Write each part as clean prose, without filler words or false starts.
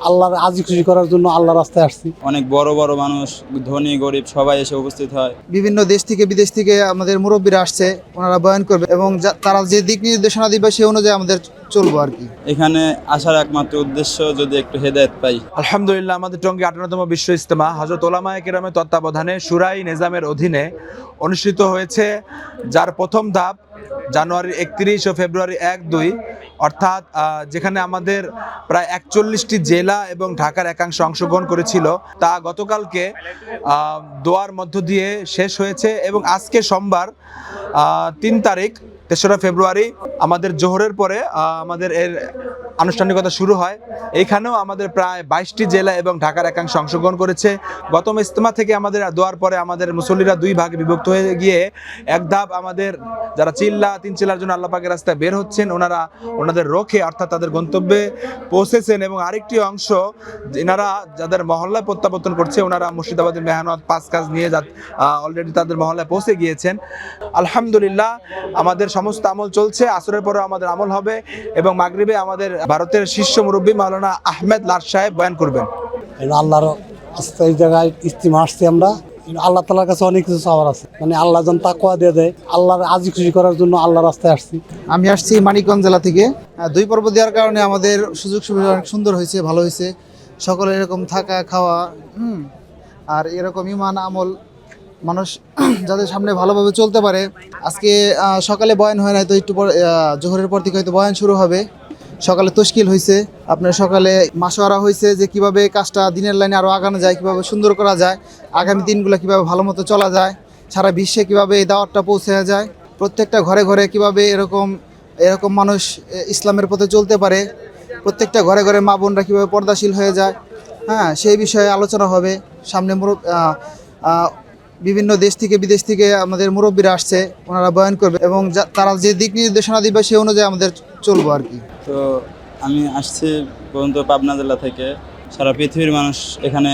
আল্লাহর আজি খুশি করার জন্য আল্লাহ রাস্তায় আসছি। অনেক বড় বড় মানুষ, ধনী গরিব সবাই এসে উপস্থিত হয়। বিভিন্ন দেশ থেকে বিদেশ থেকে আমাদের মুরব্বীরা আসছে, ওনারা বয়ান করবে এবং তারা যে দিক নির্দেশনা দিবে সেই অনুযায়ী আমাদের চলবো আর কি। এখানে আসার একমাত্র উদ্দেশ্য যদি একটু হেদায়েত পাই। আলহামদুলিল্লাহ, আমাদের টঙ্গী 58তম বিশ্ব ইজতেমা হযরত উলামায়ে কেরামের তত্ত্বাবধানে শুরাই নিজামের অধীনে অনুষ্ঠিত হয়েছে, যার প্রথম ধাপ জানুয়ারির 31 ও ফেব্রুয়ারি 1-2, অর্থাৎ যেখানে আমাদের প্রায় 41টি জেলা এবং ঢাকার একাংশ অংশগ্রহণ করেছিল, তা গতকালকে দোয়ার মধ্য দিয়ে শেষ হয়েছে এবং আজকে সোমবার 3 তারিখ 3রা ফেব্রুয়ারি আমাদের জোহরের পরে আমাদের এর আনুষ্ঠানিকতা শুরু হয়। এইখানেও আমাদের প্রায় 22টি জেলা এবং ঢাকার একাংশ অংশগ্রহণ করেছে। গত ইজতেমা থেকে আমাদের দোয়ার পরে আমাদের মুসল্লিরা 2 ভাগে বিভক্ত হয়ে গিয়ে এক ধাপ আমাদের যারা চিল্লা 3 চিল্লার জন্য আল্লাহ পাকের রাস্তায় বের হচ্ছেন, ওনাদের রোখে অর্থাৎ তাদের গন্তব্যে পৌঁছেছেন এবং আরেকটি অংশ এনারা যাদের মহল্লায় প্রত্যাবর্তন করছে, ওনারা মুর্শিদাবাদের মেহনত 5 কাজ নিয়ে অলরেডি তাদের মহল্লায় পৌঁছে গিয়েছেন। আলহামদুলিল্লাহ, আমাদের সমস্ত আমল চলছে। আসরের পরে আমাদের আমল হবে এবং মাগরিবে আমাদের ভারতের শীর্ষ মুরব্বী মাওলানা আহমেদ লাট সাহেব বয়ান করবেন। আল্লাহর এই জায়গায় ইস্তিমা আসছি আমরা। আল্লাহ তাআলার কাছে অনেক কিছু চাওয়ার আছে, মানে আল্লাহ যেন তাকওয়া দিয়ে দেয়। আল্লাহর আজি খুশি করার জন্য আল্লাহ রাস্তায় আসছি। আমি আসছি মানিকগঞ্জ জেলা থেকে। 2 পর্ব দেওয়ার কারণে আমাদের সুযোগ সুবিধা অনেক সুন্দর হয়েছে, ভালো হয়েছে। সকলে এরকম থাকা খাওয়া আর এরকম ইমান আমল মানুষ যাদের সামনে ভালোভাবে চলতে পারে। আজকে সকালে বয়ান হয় না, তো একটু পর জোহরের পর থেকে হয়তো বয়ান শুরু হবে। সকালে তশকিল হয়েছে, আপনার সকালে মাশওয়ারা হয়েছে যে কিভাবে কাজটা দিনের লাইনে আরও আগানো যায়, কিভাবে সুন্দর করা যায়, আগামী দিনগুলো কিভাবে ভালো মতো চলা যায়, সারা বিশ্বে কিভাবে এই দাওয়াতটা পৌঁছে যায়, প্রত্যেকটা ঘরে ঘরে কিভাবে এরকম মানুষ ইসলামের পথে চলতে পারে, প্রত্যেকটা ঘরে ঘরে মা বোনরা কীভাবে পর্দাশীল হয়ে যায়, হ্যাঁ, সেই বিষয়ে আলোচনা হবে। সামনে বিভিন্ন দেশ থেকে বিদেশ থেকে আমাদের মুরব্বীরা আসছে, ওনারা বয়ান করবে এবং তারা যে দিক নির্দেশনা দিবে সেই অনুযায়ী আমাদের চলবো আর কি। তো আমি আসছি পর্যন্ত পাবনা জেলা থেকে। সারা পৃথিবীর মানুষ এখানে,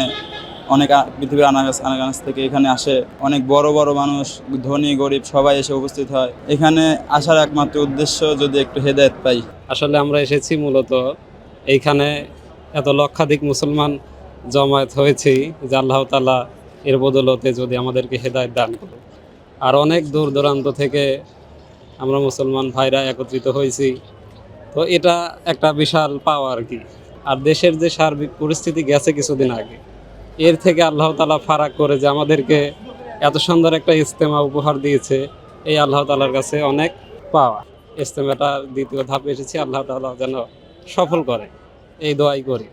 অনেক পৃথিবীর আনাগানাস থেকে এখানে আসে। অনেক বড় বড় মানুষ, ধনী গরিব সবাই এসে উপস্থিত হয়। এখানে আসার একমাত্র উদ্দেশ্য যদি একটু হেদায়েত পাই। আসলে আমরা এসেছি মূলত এইখানে এত লক্ষাধিক মুসলমান জমায়েত হয়েছি যে আল্লাহ তাআলা এর বদৌলতে যদি আমাদেরকে হেদায়েত দান করে। আর অনেক দূর দূরান্ত থেকে আমরা মুসলমান ভাইরা একত্রিত হয়েছি, তো এটা একটা বিশাল পাওয়া আর কি। আর দেশের যে সার্বিক পরিস্থিতি গেছে কিছুদিন আগে, এর থেকে আল্লাহ তাআলা ফারাক করে যে আমাদেরকে এত সুন্দর একটা ইজতেমা উপহার দিয়েছে, এই আল্লাহ তাআলার কাছে অনেক পাওয়া। ইজতেমাটা দ্বিতীয় ধাপে এসেছি, আল্লাহ তাআলা যেন সফল করে এই দোয়াই করি।